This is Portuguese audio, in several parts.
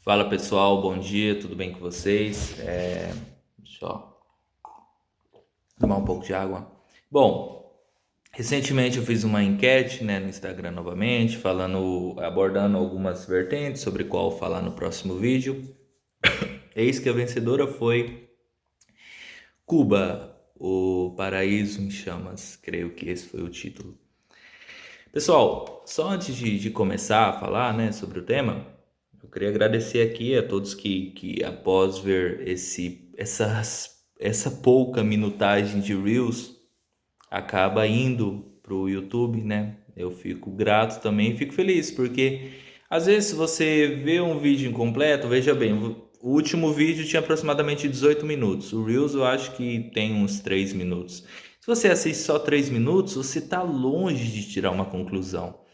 Fala pessoal, bom dia, tudo bem com vocês? Deixa eu tomar um pouco de água. Bom, recentemente eu fiz uma enquete, né, no Instagram novamente, abordando algumas vertentes sobre qual falar no próximo vídeo. Eis que a vencedora foi Cuba, o paraíso em chamas, creio que esse foi o título. Pessoal, só antes de começar a falar, né, sobre o tema, eu queria agradecer aqui a todos que após ver essa pouca minutagem de Reels, acaba indo pro YouTube, né? Eu fico grato também, fico feliz, porque às vezes você vê um vídeo incompleto, veja bem, o último vídeo tinha aproximadamente 18 minutos, o Reels eu acho que tem uns 3 minutos. Se você assiste só 3 minutos, você está longe de tirar uma conclusão.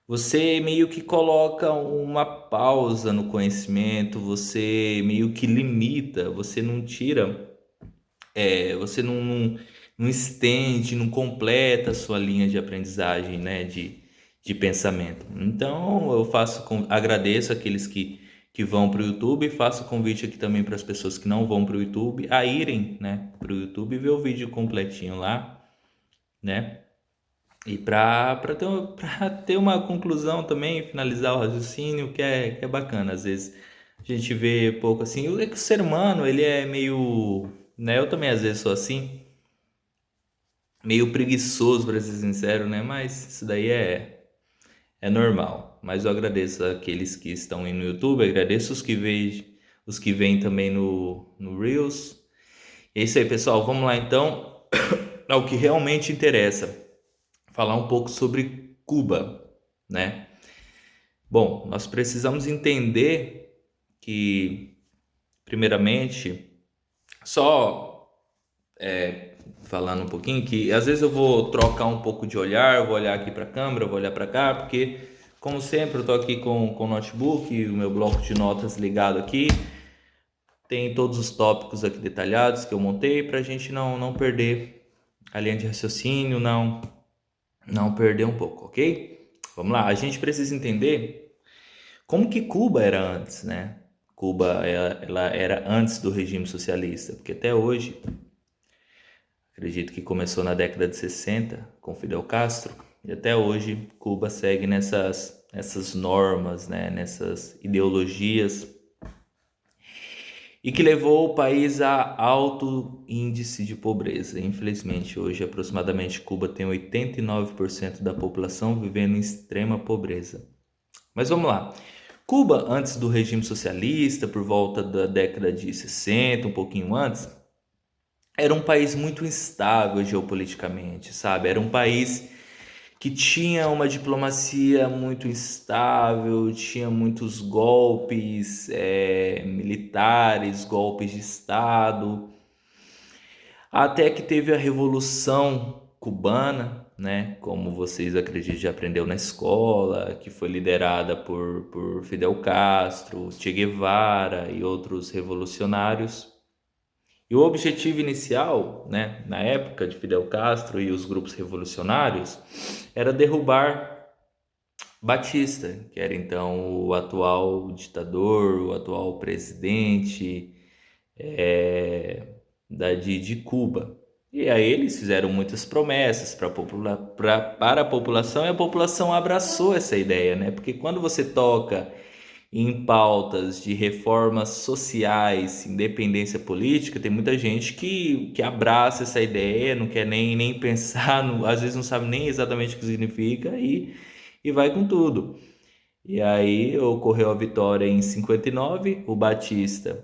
Você meio que coloca uma pausa no conhecimento, você meio que limita, você não tira, você não estende, não completa a sua linha de aprendizagem, né, de pensamento. Então agradeço aqueles que vão para o YouTube, e faço convite aqui também para as pessoas que não vão para o YouTube a irem, né, para o YouTube e ver o vídeo completinho lá, né? E pra ter uma conclusão também, finalizar o raciocínio, que é bacana. Às vezes a gente vê pouco assim. É que o ser humano, ele é meio. Né? Eu também às vezes sou assim, meio preguiçoso, pra ser sincero, né? Mas isso daí é normal. Mas eu agradeço aqueles que estão aí no YouTube, agradeço os que vêm também no Reels. É isso aí, pessoal. Vamos lá então ao que realmente interessa. Falar um pouco sobre Cuba, né? Bom, nós precisamos entender que, primeiramente, só falando um pouquinho, que às vezes eu vou trocar um pouco de olhar, eu vou olhar aqui para a câmera, eu vou olhar para cá, porque, como sempre, eu estou aqui com o notebook, o meu bloco de notas ligado aqui, tem todos os tópicos aqui detalhados que eu montei para a gente não perder a linha de raciocínio, não perder um pouco, ok? Vamos lá, a gente precisa entender como que Cuba era antes, né? Cuba, ela era antes do regime socialista, porque até hoje, acredito que começou na década de 60 com Fidel Castro, e até hoje Cuba segue nessas normas, né? Nessas ideologias, e que levou o país a alto índice de pobreza. Infelizmente, hoje aproximadamente Cuba tem 89% da população vivendo em extrema pobreza. Mas vamos lá. Cuba, antes do regime socialista, por volta da década de 60, um pouquinho antes, era um país muito instável geopoliticamente, sabe? Era um país que tinha uma diplomacia muito instável, tinha muitos golpes militares, golpes de Estado, até que teve a Revolução Cubana, né? Como vocês acreditam já aprendeu na escola, que foi liderada por Fidel Castro, Che Guevara e outros revolucionários. E o objetivo inicial, né, na época de Fidel Castro e os grupos revolucionários, era derrubar Batista, que era então o atual ditador, o atual presidente de Cuba. E aí eles fizeram muitas promessas para a população, e a população abraçou essa ideia, né? Porque quando você toca em pautas de reformas sociais, independência política, tem muita gente que abraça essa ideia, não quer nem pensar, às vezes não sabe nem exatamente o que significa e vai com tudo. E aí ocorreu a vitória em 59, o Batista,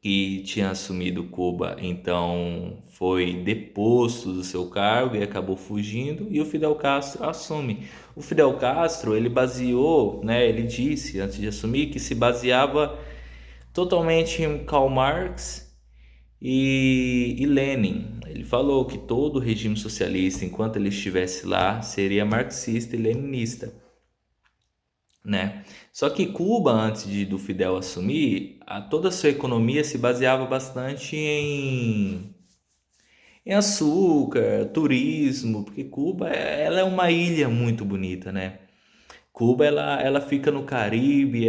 que tinha assumido Cuba, então foi deposto do seu cargo e acabou fugindo, e o Fidel Castro assume. O Fidel Castro, ele baseou, né, ele disse antes de assumir que se baseava totalmente em Karl Marx e Lenin. Ele falou que todo o regime socialista, enquanto ele estivesse lá, seria marxista e leninista, né? Só que Cuba, do Fidel assumir, toda a sua economia se baseava bastante em açúcar, turismo, porque Cuba ela é uma ilha muito bonita, né? Cuba ela fica no Caribe,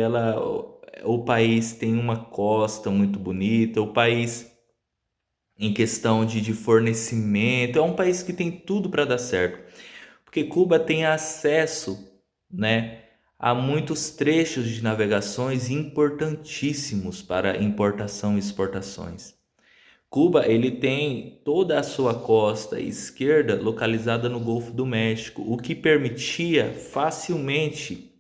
o país tem uma costa muito bonita, o país, em questão de fornecimento, é um país que tem tudo para dar certo, porque Cuba tem acesso, né, a muitos trechos de navegações importantíssimos para importação e exportações. Cuba, ele tem toda a sua costa esquerda localizada no Golfo do México, o que permitia facilmente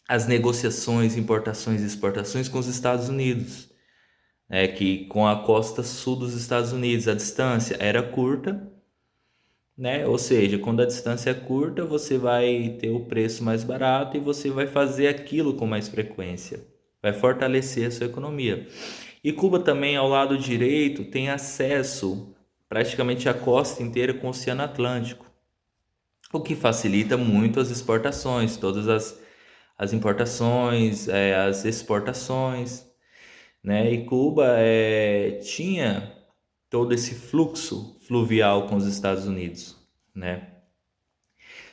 as negociações, importações e exportações com os Estados Unidos, que com a costa sul dos Estados Unidos a distância era curta, né? Ou seja, quando a distância é curta, você vai ter o preço mais barato e você vai fazer aquilo com mais frequência, vai fortalecer a sua economia. E Cuba também, ao lado direito, tem acesso praticamente à costa inteira com o Oceano Atlântico, o que facilita muito as exportações, todas as importações, as exportações, né? E Cuba tinha todo esse fluxo fluvial com os Estados Unidos, né?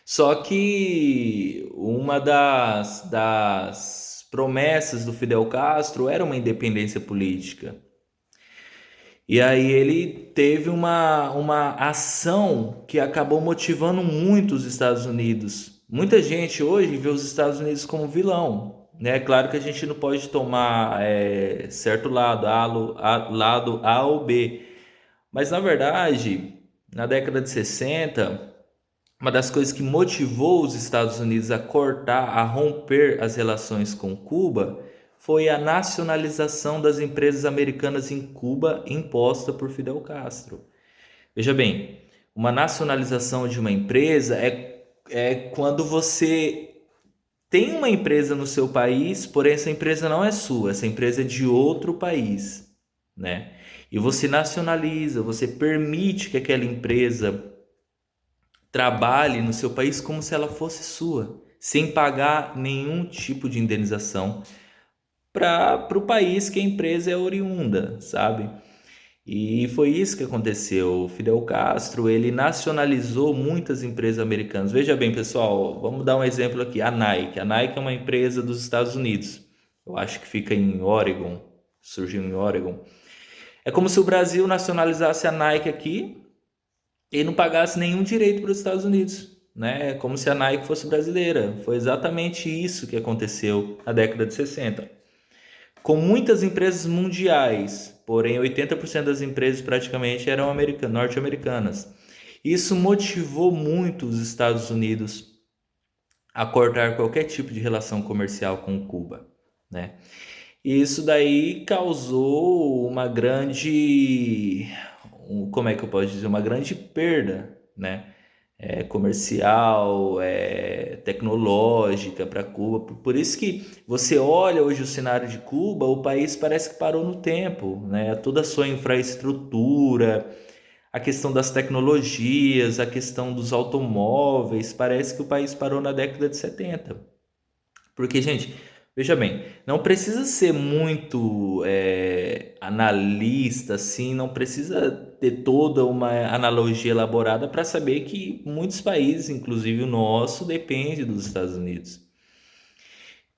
Só que uma das promessas do Fidel Castro era uma independência política. E aí ele teve uma ação que acabou motivando muito os Estados Unidos. Muita gente hoje vê os Estados Unidos como vilão, né? Claro que a gente não pode tomar certo lado, lado A ou B. Mas na verdade, na década de 60, uma das coisas que motivou os Estados Unidos a cortar, a romper as relações com Cuba, foi a nacionalização das empresas americanas em Cuba imposta por Fidel Castro. Veja bem, uma nacionalização de uma empresa é quando você tem uma empresa no seu país, porém essa empresa não é sua, essa empresa é de outro país, né? E você nacionaliza, você permite que aquela empresa trabalhe no seu país como se ela fosse sua, sem pagar nenhum tipo de indenização para o país que a empresa é oriunda, sabe? E foi isso que aconteceu. O Fidel Castro, ele nacionalizou muitas empresas americanas. Veja bem, pessoal, vamos dar um exemplo aqui, a Nike. A Nike é uma empresa dos Estados Unidos. Eu acho que fica em Oregon, surgiu em Oregon. É como se o Brasil nacionalizasse a Nike aqui e não pagasse nenhum direito para os Estados Unidos, né? Como se a Nike fosse brasileira. Foi exatamente isso que aconteceu na década de 60. Com muitas empresas mundiais, porém 80% das empresas praticamente eram norte-americanas. Isso motivou muito os Estados Unidos a cortar qualquer tipo de relação comercial com Cuba, né? E isso daí causou uma grande, como é que eu posso dizer, uma grande perda, né? Comercial, tecnológica para Cuba. Por isso que você olha hoje o cenário de Cuba, o país parece que parou no tempo, né? Toda a sua infraestrutura, a questão das tecnologias, a questão dos automóveis, parece que o país parou na década de 70. Porque, gente, veja bem, não precisa ser muito analista, assim, não precisa ter toda uma analogia elaborada para saber que muitos países, inclusive o nosso, depende dos Estados Unidos.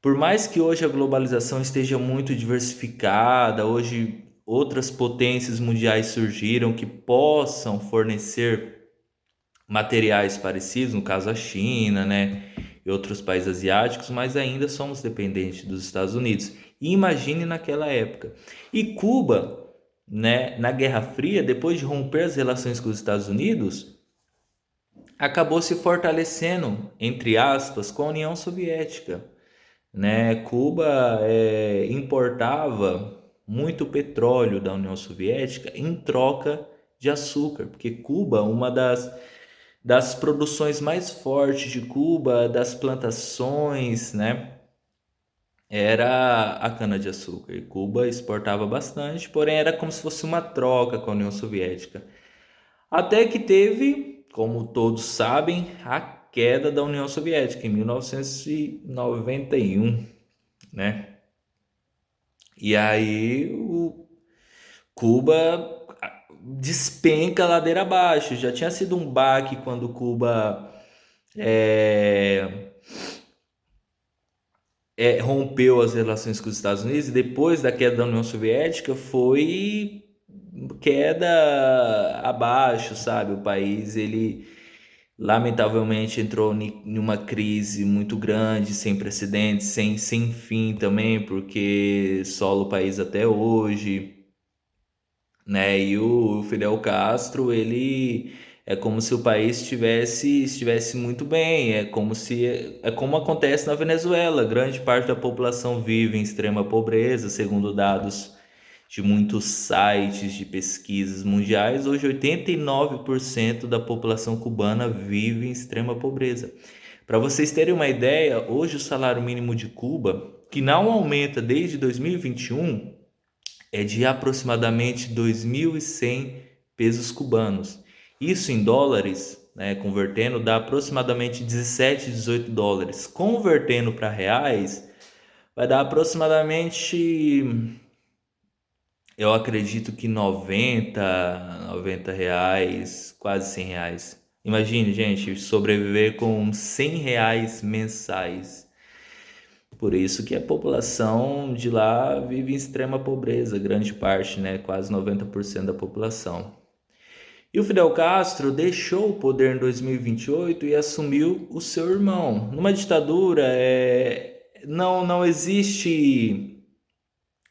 Por mais que hoje a globalização esteja muito diversificada, hoje outras potências mundiais surgiram que possam fornecer materiais parecidos, no caso a China, né, e outros países asiáticos, mas ainda somos dependentes dos Estados Unidos. E imagine naquela época. E Cuba, né, na Guerra Fria, depois de romper as relações com os Estados Unidos, acabou se fortalecendo, entre aspas, com a União Soviética, né? Cuba importava muito petróleo da União Soviética em troca de açúcar, porque Cuba, uma das produções mais fortes de Cuba, das plantações, né, era a cana-de-açúcar. E Cuba exportava bastante, porém era como se fosse uma troca com a União Soviética. Até que teve, como todos sabem, a queda da União Soviética em 1991, né? E aí o Cuba despenca a ladeira abaixo. Já tinha sido um baque quando Cuba é, rompeu as relações com os Estados Unidos e depois da queda da União Soviética foi queda abaixo, sabe? O país, ele lamentavelmente entrou em uma crise muito grande, sem precedentes, sem fim também, porque sola o país até hoje, né? E o Fidel Castro, ele é como se o país estivesse muito bem, é como acontece na Venezuela, grande parte da população vive em extrema pobreza, segundo dados de muitos sites de pesquisas mundiais. Hoje 89% da população cubana vive em extrema pobreza. Para vocês terem uma ideia, hoje o salário mínimo de Cuba, que não aumenta desde 2021, é de aproximadamente 2.100 pesos cubanos. Isso em dólares, né, convertendo, dá aproximadamente 17, 18 dólares. Convertendo para reais, vai dar aproximadamente, eu acredito que 90 reais, quase 100 reais. Imagine, gente, sobreviver com 100 reais mensais. Por isso que a população de lá vive em extrema pobreza, grande parte, né? Quase 90% da população. E o Fidel Castro deixou o poder em 2028 e assumiu o seu irmão. Numa ditadura, não existe,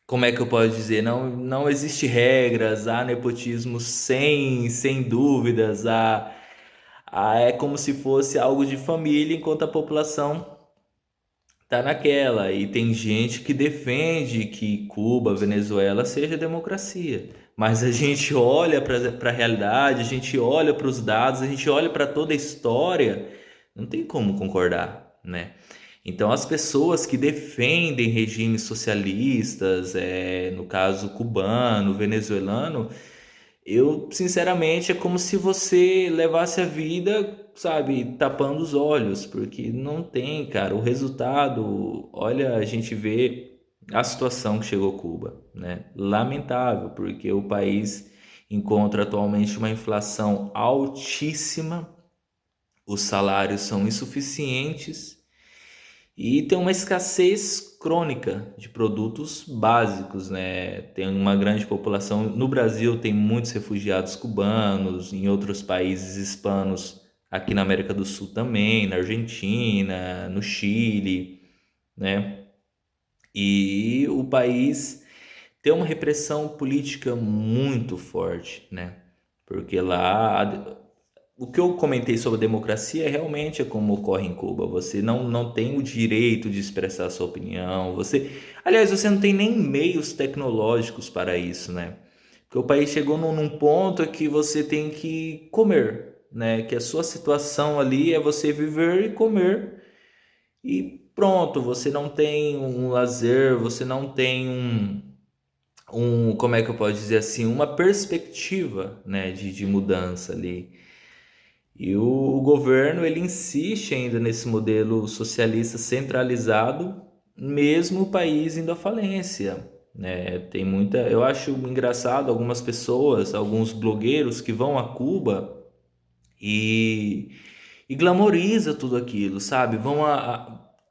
como é que eu posso dizer? Não existe regras, há nepotismo sem dúvidas, é como se fosse algo de família, enquanto a população tá naquela. E tem gente que defende que Cuba, Venezuela seja democracia. Mas a gente olha para a realidade, a gente olha para os dados, a gente olha para toda a história, não tem como concordar, né? Então, as pessoas que defendem regimes socialistas, no caso cubano, venezuelano, eu, sinceramente, é como se você levasse a vida, sabe, tapando os olhos, porque não tem, cara, o resultado. Olha, a gente vê a situação que chegou Cuba, né? Lamentável, porque o país encontra atualmente uma inflação altíssima, os salários são insuficientes e tem uma escassez crônica de produtos básicos, né? Tem uma grande população. No Brasil tem muitos refugiados cubanos, em outros países hispanos, aqui na América do Sul também, na Argentina, no Chile, né? E o país tem uma repressão política muito forte, né? Porque lá o que eu comentei sobre a democracia realmente é como ocorre em Cuba. Você não tem o direito de expressar a sua opinião. Aliás, você não tem nem meios tecnológicos para isso, né? Porque o país chegou num ponto que você tem que comer, né? Que a sua situação ali é você viver e comer e pronto. Você não tem um lazer, você não tem como é que eu posso dizer assim, uma perspectiva, né, de mudança ali. E o governo, ele insiste ainda nesse modelo socialista centralizado, mesmo o país indo à falência, né? Eu acho engraçado algumas pessoas, alguns blogueiros que vão a Cuba e, e glamoriza tudo aquilo, sabe?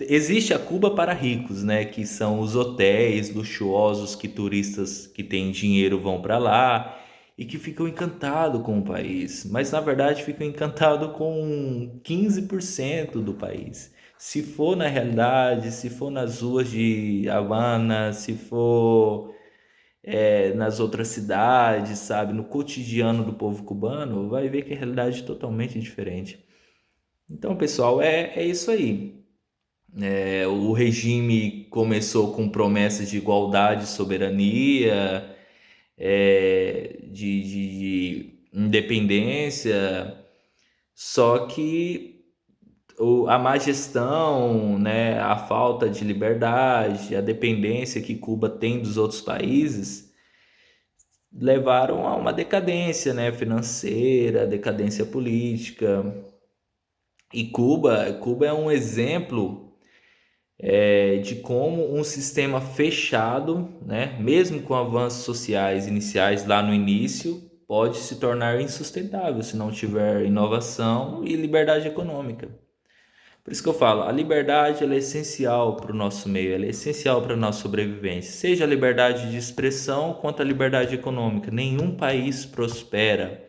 Existe a Cuba para ricos, né? Que são os hotéis luxuosos que turistas que têm dinheiro vão para lá e que ficam encantados com o país. Mas na verdade ficam encantados com 15% do país. Se for na realidade, se for nas ruas de Havana, se for nas outras cidades, sabe, no cotidiano do povo cubano, vai ver que a realidade é totalmente diferente. Então, pessoal, é isso aí. O regime começou com promessas de igualdade, soberania, de independência, só que a má gestão, né, a falta de liberdade, a dependência que Cuba tem dos outros países levaram a uma decadência, né, financeira, decadência política. E Cuba é um exemplo de como um sistema fechado, né, mesmo com avanços sociais iniciais lá no início, pode se tornar insustentável se não tiver inovação e liberdade econômica. Por isso que eu falo, a liberdade ela é essencial para o nosso meio, ela é essencial para a nossa sobrevivência. Seja a liberdade de expressão quanto a liberdade econômica. Nenhum país prospera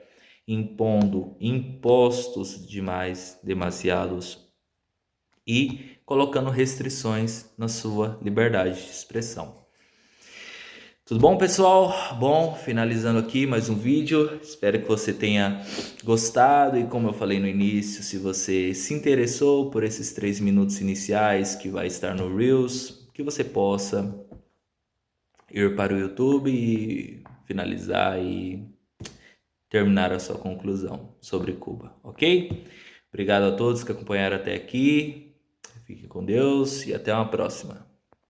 impondo impostos demasiados e colocando restrições na sua liberdade de expressão. Tudo bom, pessoal? Bom, finalizando aqui mais um vídeo. Espero que você tenha gostado e, como eu falei no início, se você se interessou por esses 3 minutos iniciais que vai estar no Reels, que você possa ir para o YouTube e finalizar e terminar a sua conclusão sobre Cuba, ok? Obrigado a todos que acompanharam até aqui. Fiquem com Deus e até uma próxima.